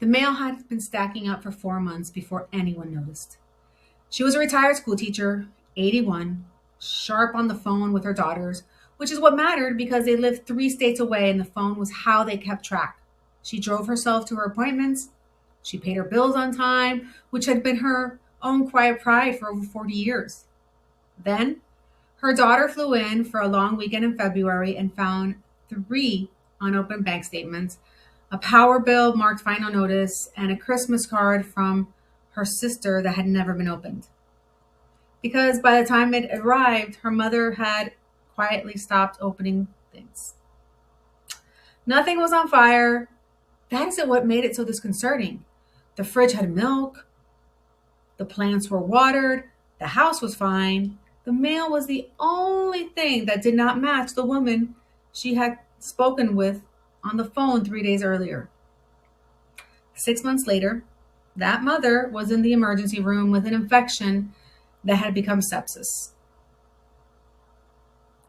The mail had been stacking up for 4 months before anyone noticed. She was a retired school teacher, 81, sharp on the phone with her daughters, which is what mattered because they lived 3 states away and the phone was how they kept track. She drove herself to her appointments. She paid her bills on time, which had been her own quiet pride for over 40 years. Then, her daughter flew in for a long weekend in February and found 3 unopened bank statements, a power bill marked final notice, and a Christmas card from her sister that had never been opened. Because by the time it arrived, her mother had quietly stopped opening things. Nothing was on fire. That isn't what made it so disconcerting. The fridge had milk. The plants were watered. The house was fine. The mail was the only thing that did not match the woman she had spoken with on the phone 3 days earlier. 6 months later, that mother was in the emergency room with an infection that had become sepsis.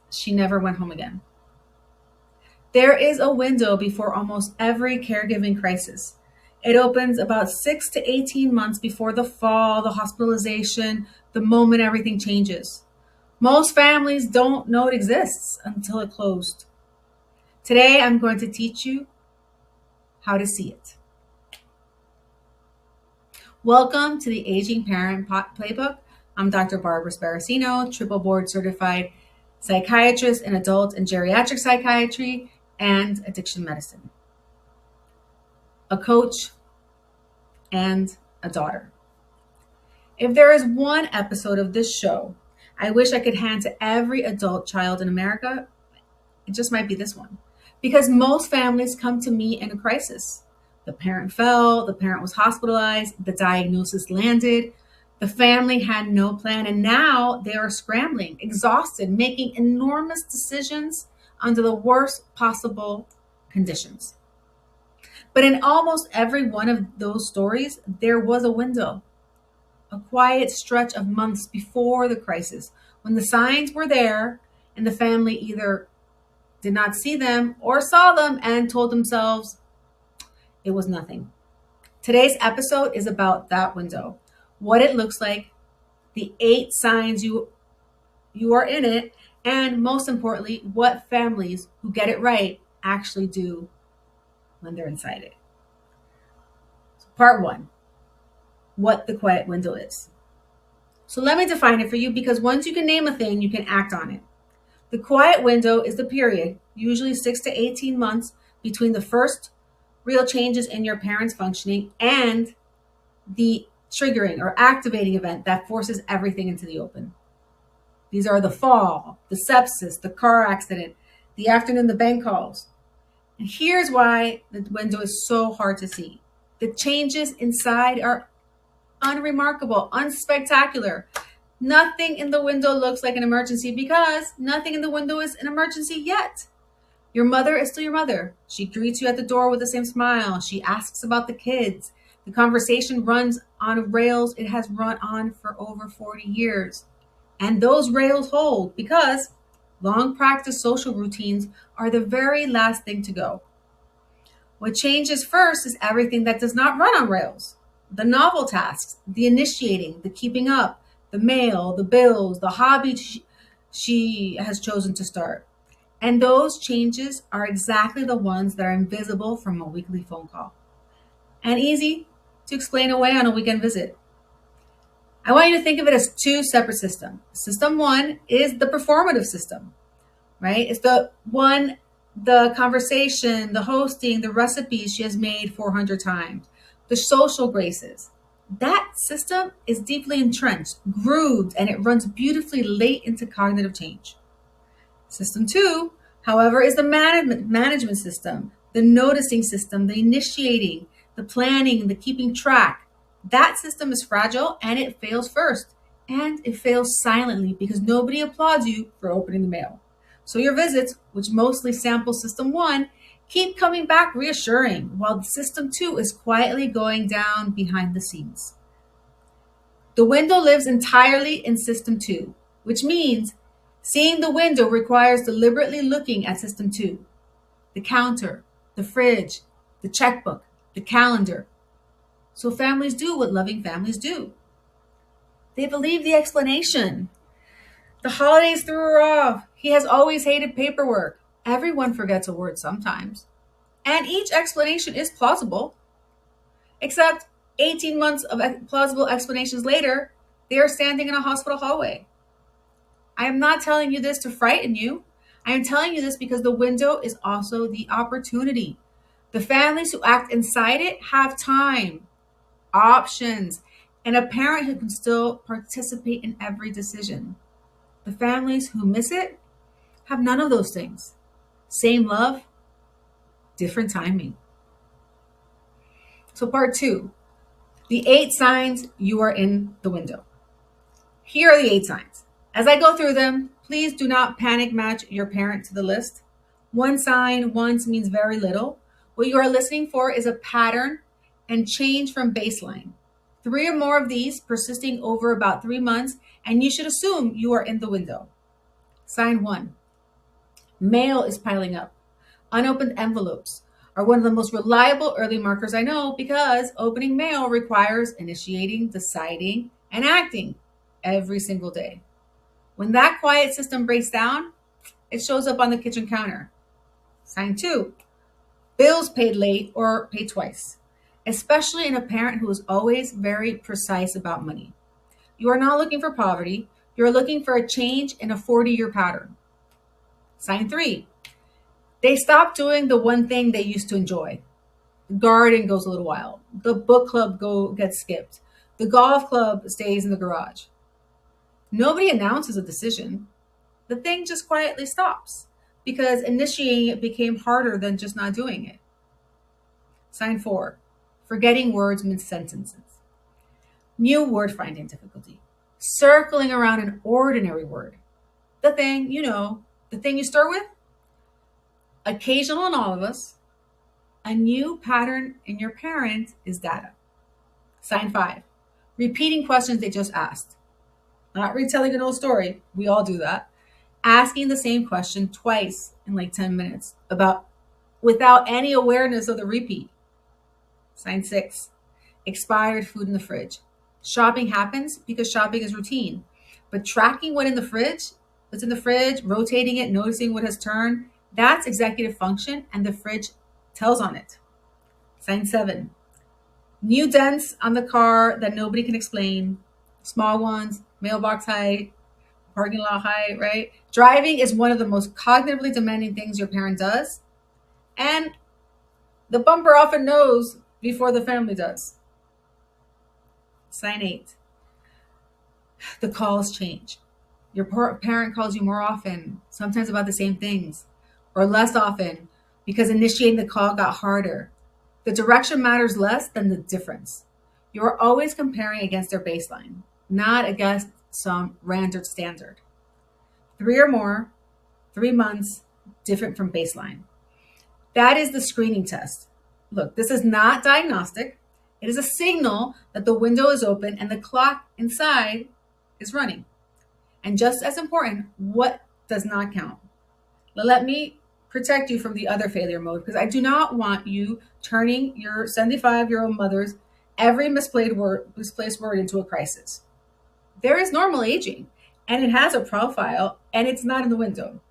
She never went home again. There is a window before almost every caregiving crisis. It opens about 6 to 18 months before the fall, the hospitalization, the moment everything changes. Most families don't know it exists until it closed. Today, I'm going to teach you how to see it. Welcome to the Aging Parent Playbook. I'm Dr. Barbara Sparacino, triple board certified psychiatrist in adult and geriatric psychiatry and addiction medicine, a coach, and a daughter. If there is one episode of this show I wish I could hand to every adult child in America, it just might be this one. Because most families come to me in a crisis. The parent fell, the parent was hospitalized, the diagnosis landed, the family had no plan, and now they are scrambling, exhausted, making enormous decisions under the worst possible conditions. But in almost every one of those stories, there was a window, a quiet stretch of months before the crisis, when the signs were there and the family either did not see them or saw them and told themselves it was nothing. Today's episode is about that window, what it looks like, the 8 signs you are in it, and most importantly, what families who get it right actually do when they're inside it. So part 1, what the quiet window is. So let me define it for you, because once you can name a thing, you can act on it. The quiet window is the period, usually 6 to 18 months, between the first real changes in your parents' functioning and the triggering or activating event that forces everything into the open. These are the fall, the sepsis, the car accident, the afternoon, the bank calls. And here's why the window is so hard to see. The changes inside are unremarkable, unspectacular. Nothing in the window looks like an emergency because nothing in the window is an emergency yet. Your mother is still your mother. She greets you at the door with the same smile. She asks about the kids. The conversation runs on rails it has run on for over 40 years. And those rails hold because long practice social routines are the very last thing to go. What changes first is everything that does not run on rails. The novel tasks, the initiating, the keeping up, the mail, the bills, the hobby she has chosen to start. And those changes are exactly the ones that are invisible from a weekly phone call and easy to explain away on a weekend visit. I want you to think of it as 2 separate systems. System 1 is the performative system, right? It's the conversation, the hosting, the recipes she has made 400 times, the social graces. That system is deeply entrenched, grooved, and it runs beautifully late into cognitive change. System 2, however, is the management system, the noticing system, the initiating, the planning, the keeping track. That system is fragile and it fails first. And it fails silently because nobody applauds you for opening the mail. So your visits, which mostly sample System 1, keep coming back reassuring, while System 2 is quietly going down behind the scenes. The window lives entirely in System 2, which means seeing the window requires deliberately looking at System 2. The counter, the fridge, the checkbook, the calendar, So families do what loving families do. They believe the explanation. The holidays threw her off. He has always hated paperwork. Everyone forgets a word sometimes. And each explanation is plausible, except 18 months of plausible explanations later, they are standing in a hospital hallway. I am not telling you this to frighten you. I am telling you this because the window is also the opportunity. The families who act inside it have time, options, and a parent who can still participate in every decision. The families who miss it have none of those things. Same love, different timing. So, part two, the 8 signs you are in the window. Here are the 8 signs. As I go through them, please do not panic match your parent to the list. One sign once means very little. What you are listening for is a pattern and change from baseline. 3 or more of these persisting over about 3 months, and you should assume you are in the window. Sign 1, mail is piling up. Unopened envelopes are one of the most reliable early markers I know because opening mail requires initiating, deciding, and acting every single day. When that quiet system breaks down, it shows up on the kitchen counter. Sign 2, bills paid late or paid twice, especially in a parent who is always very precise about money. You are not looking for poverty. You're looking for a change in a 40-year pattern. Sign 3, they stop doing the one thing they used to enjoy. The garden goes a little wild. The book club gets skipped. The golf club stays in the garage. Nobody announces a decision. The thing just quietly stops because initiating it became harder than just not doing it. Sign 4, forgetting words mid sentences. New word finding difficulty. Circling around an ordinary word. The thing, the thing you start with. Occasional in all of us. A new pattern in your parent is data. Sign 5, repeating questions they just asked. Not retelling an old story. We all do that. Asking the same question twice in like 10 minutes without any awareness of the repeat. Sign 6, expired food in the fridge. Shopping happens because shopping is routine. But tracking what's in the fridge, rotating it, noticing what has turned, that's executive function, and the fridge tells on it. Sign 7, new dents on the car that nobody can explain. Small ones, mailbox height, parking lot height, right? Driving is one of the most cognitively demanding things your parent does. And the bumper often knows before the family does. Sign 8, the calls change. Your parent calls you more often, sometimes about the same things, or less often because initiating the call got harder. The direction matters less than the difference. You are always comparing against their baseline, not against some random standard. 3 or more, 3 months, different from baseline. That is the screening test. Look, this is not diagnostic. It is a signal that the window is open and the clock inside is running. And just as important, what does not count? Let me protect you from the other failure mode because I do not want you turning your 75-year-old mother's every misplaced word into a crisis. There is normal aging, and it has a profile, and it's not in the window.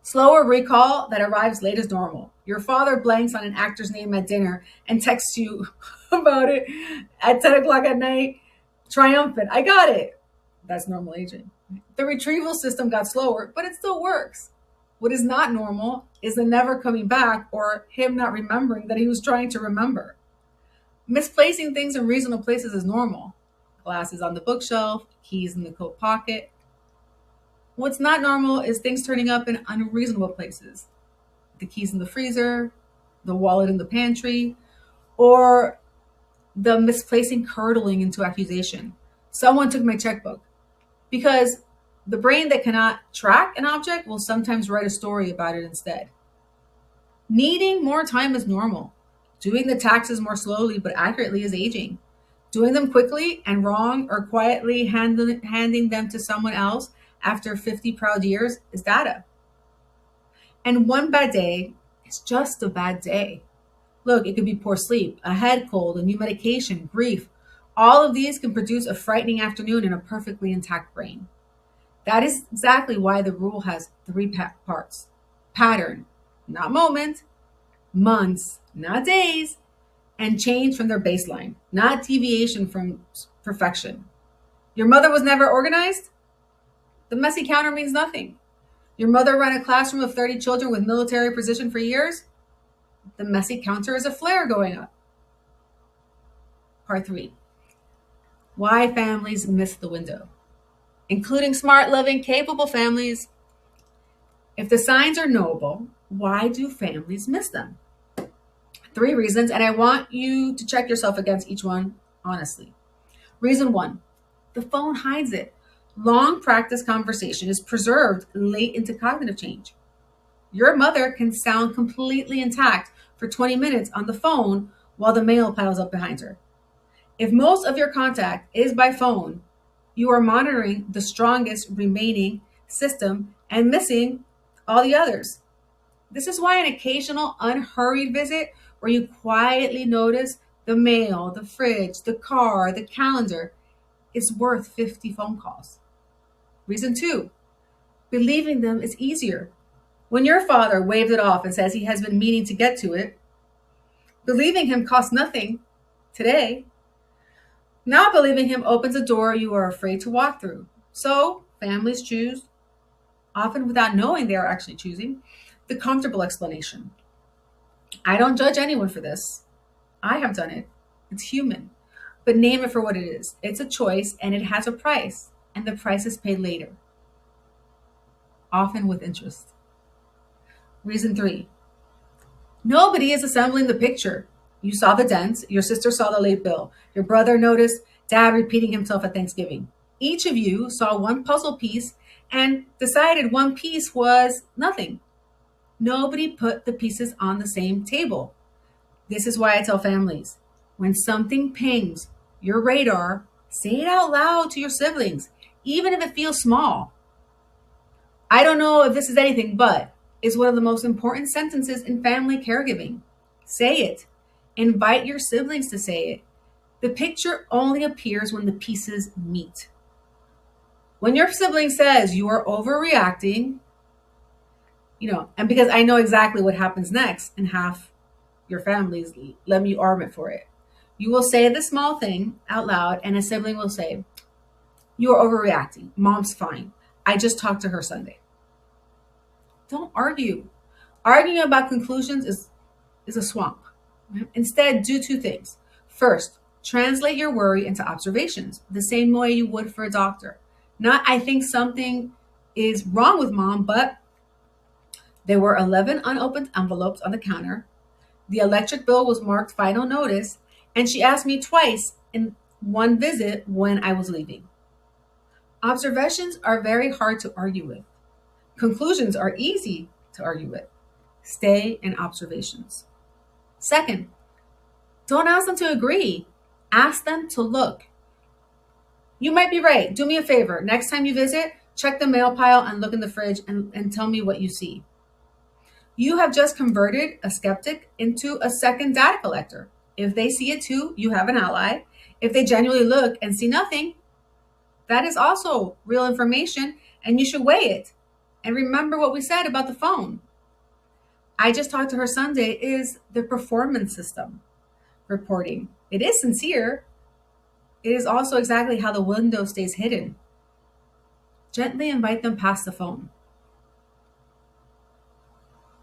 Slower recall that arrives late is normal. Your father blanks on an actor's name at dinner and texts you about it at 10 o'clock at night, triumphant. I got it. That's normal aging. The retrieval system got slower, but it still works. What is not normal is the never coming back or him not remembering that he was trying to remember. Misplacing things in reasonable places is normal. Glasses on the bookshelf, keys in the coat pocket. What's not normal is things turning up in unreasonable places. The keys in the freezer, the wallet in the pantry, or the misplacing curdling into accusation. Someone took my checkbook. Because the brain that cannot track an object will sometimes write a story about it instead. Needing more time is normal. Doing the taxes more slowly but accurately is aging. Doing them quickly and wrong or quietly handing them to someone else after 50 proud years is data. And one bad day is just a bad day. Look, it could be poor sleep, a head cold, a new medication, grief. All of these can produce a frightening afternoon in a perfectly intact brain. That is exactly why the rule has three parts: pattern, not moment, months, not days, and change from their baseline, not deviation from perfection. Your mother was never organized? The messy counter means nothing. Your mother ran a classroom of 30 children with military precision for years? The messy counter is a flare going up. Part three: why families miss the window, including smart, loving, capable families. If the signs are knowable, why do families miss them? Three reasons, and I want you to check yourself against each one honestly. Reason one: the phone hides it. Long practice conversation is preserved late into cognitive change. Your mother can sound completely intact for 20 minutes on the phone while the mail piles up behind her. If most of your contact is by phone, you are monitoring the strongest remaining system and missing all the others. This is why an occasional unhurried visit where you quietly notice the mail, the fridge, the car, the calendar is worth 50 phone calls. Reason two: believing them is easier. When your father waved it off and says he has been meaning to get to it, believing him costs nothing today. Not believing him opens a door you are afraid to walk through. So families choose, often without knowing they are actually choosing, the comfortable explanation. I don't judge anyone for this. I have done it. It's human. But name it for what it is. It's a choice and it has a price, and the price is paid later, often with interest. Reason three: nobody is assembling the picture. You saw the dents, your sister saw the late bill, your brother noticed dad repeating himself at Thanksgiving. Each of you saw one puzzle piece and decided one piece was nothing. Nobody put the pieces on the same table. This is why I tell families, when something pings your radar, say it out loud to your siblings, even if it feels small. I don't know if this is anything, but is one of the most important sentences in family caregiving. Say it. Invite your siblings to say it. The picture only appears when the pieces meet. When your sibling says you are overreacting, and because I know exactly what happens next in half your families, let me arm it for it. You will say the small thing out loud, and a sibling will say, "You are overreacting. Mom's fine. I just talked to her Sunday." Don't argue. Arguing about conclusions is a swamp. Right? Instead, do two things. First, translate your worry into observations, the same way you would for a doctor. Not, I think something is wrong with mom, but there were 11 unopened envelopes on the counter. The electric bill was marked final notice, and she asked me twice in one visit when I was leaving. Observations are very hard to argue with. Conclusions are easy to argue with. Stay in observations. Second, don't ask them to agree. Ask them to look. You might be right. Do me a favor. Next time you visit, check the mail pile and look in the fridge and tell me what you see. You have just converted a skeptic into a second data collector. If they see it too, you have an ally. If they genuinely look and see nothing, that is also real information, and you should weigh it. And remember what we said about the phone. I just talked to her Sunday is the performance system reporting. It is sincere. It is also exactly how the window stays hidden. Gently invite them past the phone.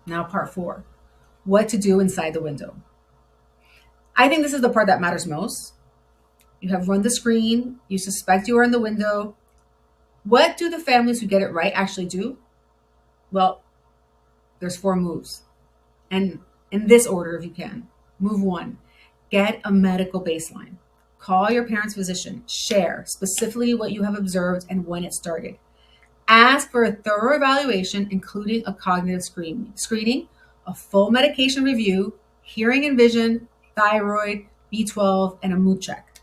Now, part four, what to do inside the window. I think this is the part that matters most. You have run the screen. You suspect you are in the window. What do the families who get it right actually do? Well, there's 4 moves. And in this order, if you can. Move 1, get a medical baseline. Call your parent's physician. Share specifically what you have observed and when it started. Ask for a thorough evaluation, including a cognitive screening, a full medication review, hearing and vision, thyroid, B12, and a mood check.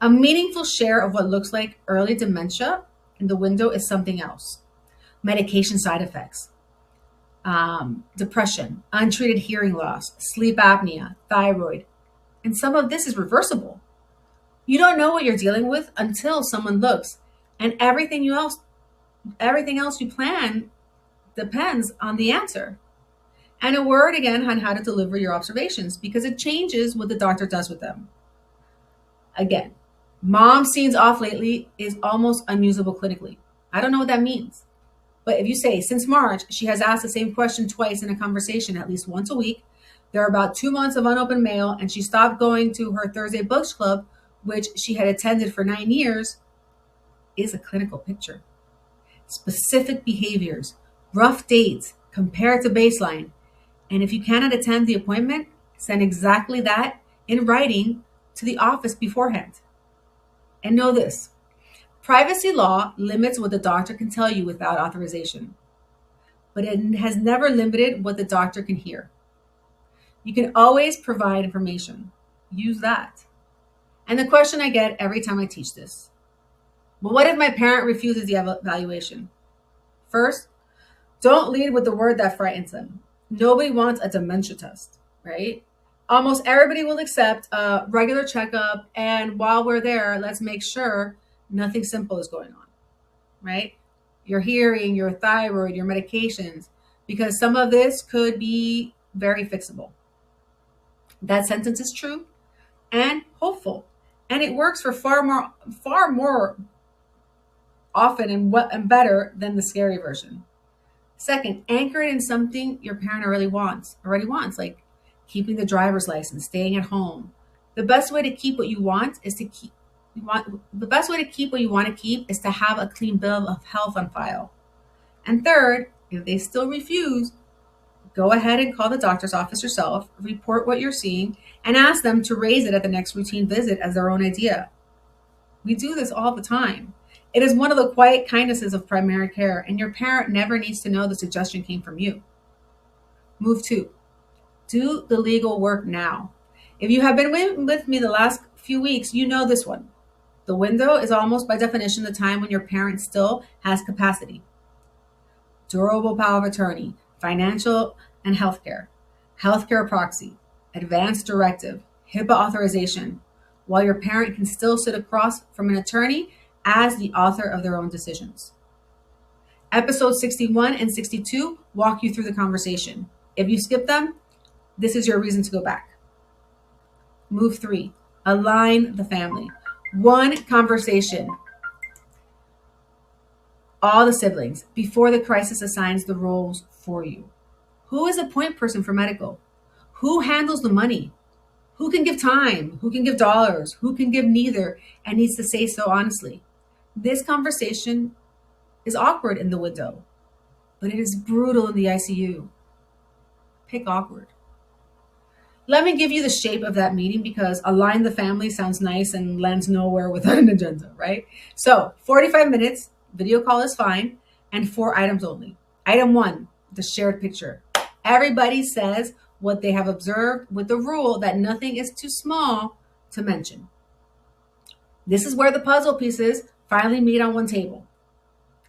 A meaningful share of what looks like early dementia in the window is something else. Medication side effects. depression, untreated hearing loss, sleep apnea, thyroid. And some of this is reversible. You don't know what you're dealing with until someone looks. And everything else you plan depends on the answer. And a word again on how to deliver your observations because it changes what the doctor does with them. Again, mom seems off lately is almost unusable clinically. I don't know what that means. But if you say, since March, she has asked the same question twice in a conversation at least once a week, there are about 2 months of unopened mail, and she stopped going to her Thursday Books Club, which she had attended for 9 years, is a clinical picture. Specific behaviors, rough dates, compare to baseline. And if you cannot attend the appointment, send exactly that in writing to the office beforehand. And know this, privacy law limits what the doctor can tell you without authorization, but it has never limited what the doctor can hear. You can always provide information. Use that. And the question I get every time I teach this, well, what if my parent refuses the evaluation? First, don't lead with the word that frightens them. Nobody wants a dementia test, right? Almost everybody will accept a regular checkup. And while we're there, let's make sure nothing simple is going on, right? Your hearing, your thyroid, your medications, because some of this could be very fixable. That sentence is true and hopeful. And it works for far more often and better than the scary version. Second, anchor it in something your parent already wants, like keeping the driver's license, staying at home. The best way to keep what you want is to have a clean bill of health on file. And third, if they still refuse, go ahead and call the doctor's office yourself, report what you're seeing, and ask them to raise it at the next routine visit as their own idea. We do this all the time. It is one of the quiet kindnesses of primary care, and your parent never needs to know the suggestion came from you. Move 2. Do the legal work now. If you have been with me the last few weeks, you know this one. The window is almost by definition the time when your parent still has capacity. Durable power of attorney, financial and healthcare proxy, advance directive, HIPAA authorization, while your parent can still sit across from an attorney as the author of their own decisions. Episodes 61 and 62 walk you through the conversation. If you skip them, this is your reason to go back. Move 3, align the family. One conversation. All the siblings before the crisis assigns the roles for you. Who is a point person for medical? Who handles the money? Who can give time? Who can give dollars? Who can give neither and needs to say so honestly? This conversation is awkward in the window, but it is brutal in the ICU. Pick awkward. Let me give you the shape of that meeting because align the family sounds nice and lands nowhere without an agenda, right? So 45 minutes, video call is fine, and 4 items only. Item 1, the shared picture. Everybody says what they have observed with the rule that nothing is too small to mention. This is where the puzzle pieces finally meet on one table.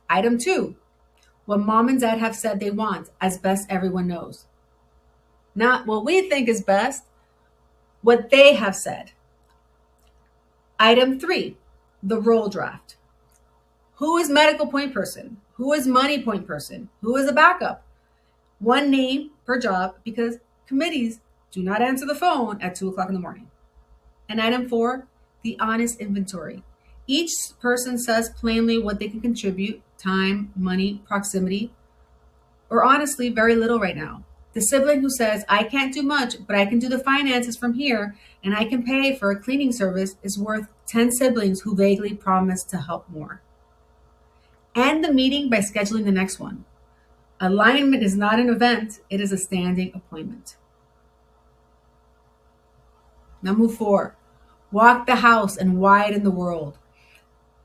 Item 2, what mom and dad have said they want as best everyone knows. Not what we think is best, what they have said. Item 3, the role draft. Who is medical point person? Who is money point person? Who is a backup? One name per job because committees do not answer the phone at 2 o'clock in the morning. And item 4, the honest inventory. Each person says plainly what they can contribute, time, money, proximity, or honestly, very little right now. The sibling who says, I can't do much, but I can do the finances from here, and I can pay for a cleaning service is worth 10 siblings who vaguely promise to help more. End the meeting by scheduling the next one. Alignment is not an event, it is a standing appointment. Now move 4. Walk the house and widen the world.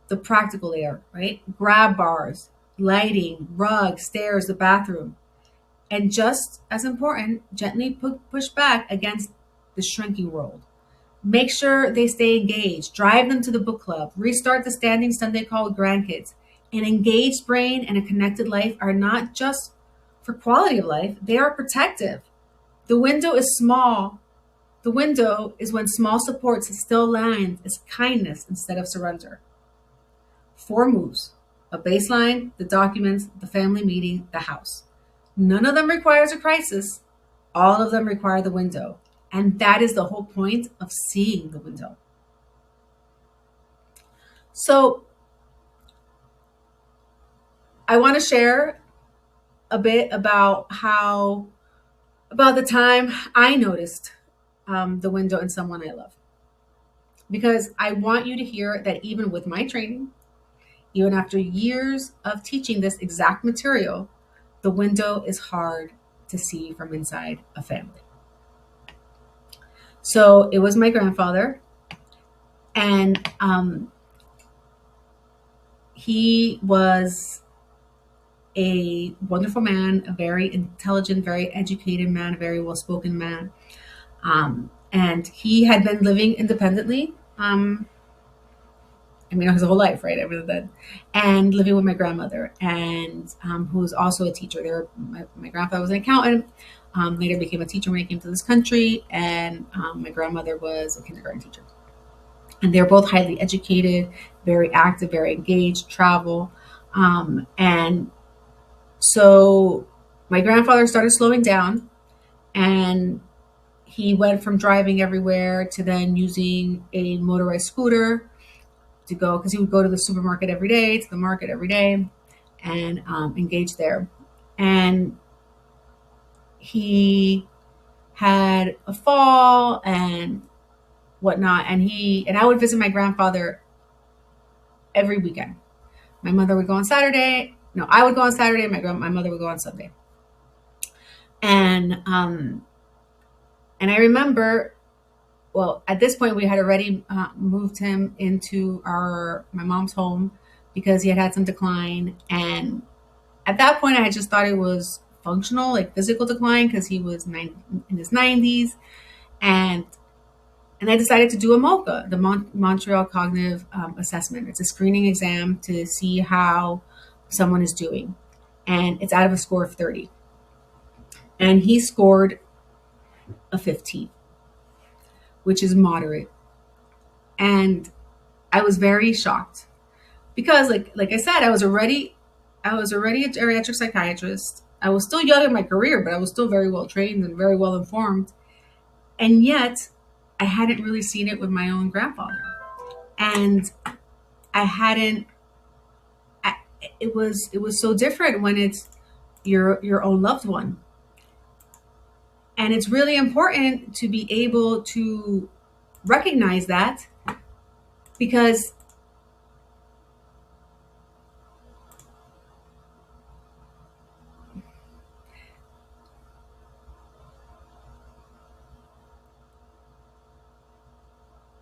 The practical layer, right? Grab bars, lighting, rug, stairs, the bathroom. And just as important, gently push back against the shrinking world. Make sure they stay engaged. Drive them to the book club. Restart the standing Sunday call with grandkids. An engaged brain and a connected life are not just for quality of life, they are protective. The window is small. The window is when small supports still land as kindness instead of surrender. 4 moves: a baseline, the documents, the family meeting, the house. None of them requires a crisis. All of them require the window. And that is the whole point of seeing the window. So I want to share a bit about about the time I noticed the window in someone I love. Because I want you to hear that even with my training, even after years of teaching this exact material, the window is hard to see from inside a family. So it was my grandfather, and he was a wonderful man, a very intelligent, very educated man, a very well-spoken man. And he had been living independently. His whole life, right? Everything that, and living with my grandmother, and who was also a teacher. My grandfather was an accountant. Later became a teacher when he came to this country, and my grandmother was a kindergarten teacher. And they're both highly educated, very active, very engaged, travel, and so my grandfather started slowing down, and he went from driving everywhere to then using a motorized scooter to go, because he would go to the supermarket every day, to the market every day, and engage there. And he had a fall and whatnot, and I would visit my grandfather every weekend. My mother would go on Saturday. No, I would go on Saturday. My mother would go on Sunday. And I remember, well, at this point we had already moved him into my mom's home because he had had some decline. And at that point I had just thought it was functional, like physical decline, because he was in his 90s. And I decided to do a MOCA, the Montreal Cognitive Assessment. It's a screening exam to see how someone is doing. And it's out of a score of 30. And he scored a 15, which is moderate. And I was very shocked because like I said, I was already a geriatric psychiatrist. I was still young in my career, but I was still very well trained and very well informed. And yet I hadn't really seen it with my own grandfather. And it was so different when it's your own loved one. And it's really important to be able to recognize that, because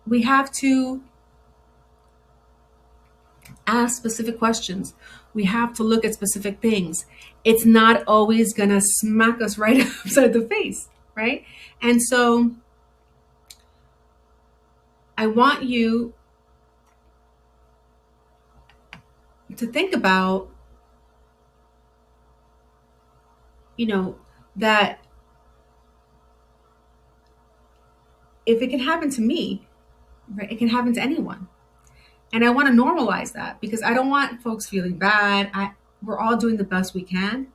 we have to ask specific questions. We have to look at specific things. It's not always going to smack us right upside the face, right? And so I want you to think about, that if it can happen to me, right, it can happen to anyone. And I want to normalize that, because I don't want folks feeling bad. We're all doing the best we can.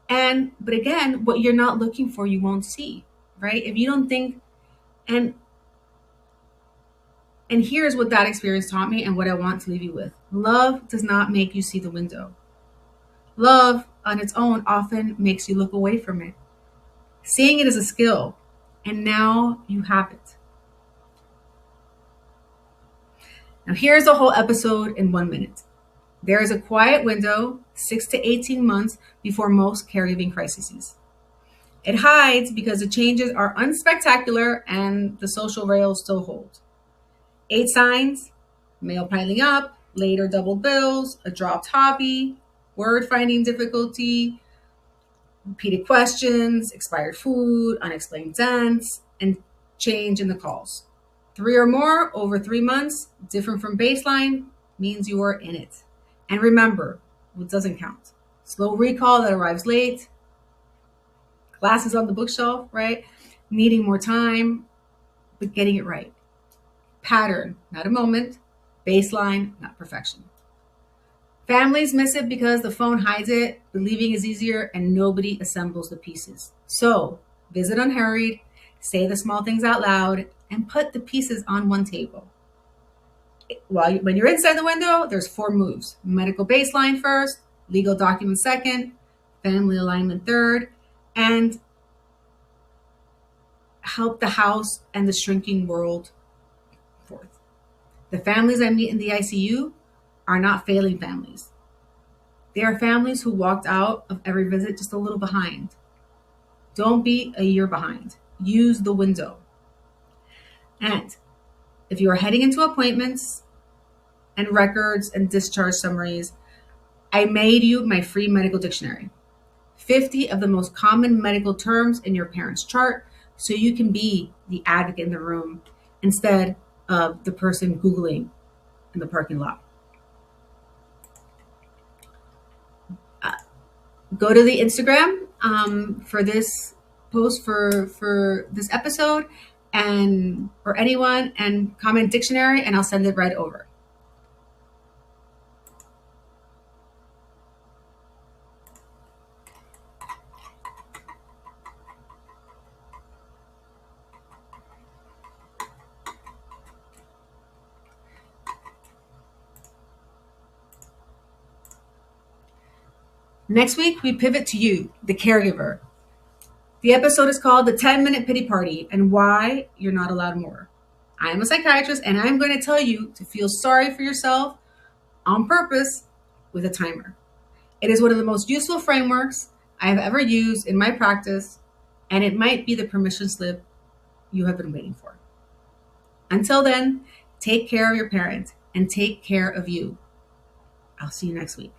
But again, what you're not looking for, you won't see, right? If you don't think, and here's what that experience taught me and what I want to leave you with. Love does not make you see the window. Love on its own often makes you look away from it. Seeing it is a skill, and now you have it. Now here's a whole episode in 1 minute. There is a quiet window, 6 to 18 months before most caregiving crises. It hides because the changes are unspectacular and the social rails still hold. 8 signs: mail piling up, late or double bills, a dropped hobby, word finding difficulty, repeated questions, expired food, unexplained dents, and change in the calls. 3 or more over 3 months, different from baseline, means you are in it. And remember, what doesn't count. Slow recall that arrives late, glasses on the bookshelf, right? Needing more time, but getting it right. Pattern, not a moment. Baseline, not perfection. Families miss it because the phone hides it, believing is easier, and nobody assembles the pieces. So, visit unhurried, say the small things out loud, and put the pieces on one table. When you're inside the window, there's 4 moves: medical baseline first, legal document second, family alignment third, and help the house and the shrinking world fourth. The families I meet in the ICU are not failing families. They are families who walked out of every visit just a little behind. Don't be a year behind. Use the window. And if you are heading into appointments and records and discharge summaries, I made you my free medical dictionary. 50 of the most common medical terms in your parent's chart so you can be the advocate in the room instead of the person Googling in the parking lot. Go to the Instagram for this post for this episode and or anyone and comment dictionary and I'll send it right over. Next week, we pivot to you, the caregiver. The episode is called The 10-Minute Pity Party and Why You're Not Allowed More. I am a psychiatrist and I'm going to tell you to feel sorry for yourself on purpose with a timer. It is one of the most useful frameworks I have ever used in my practice, and it might be the permission slip you have been waiting for. Until then, take care of your parent and take care of you. I'll see you next week.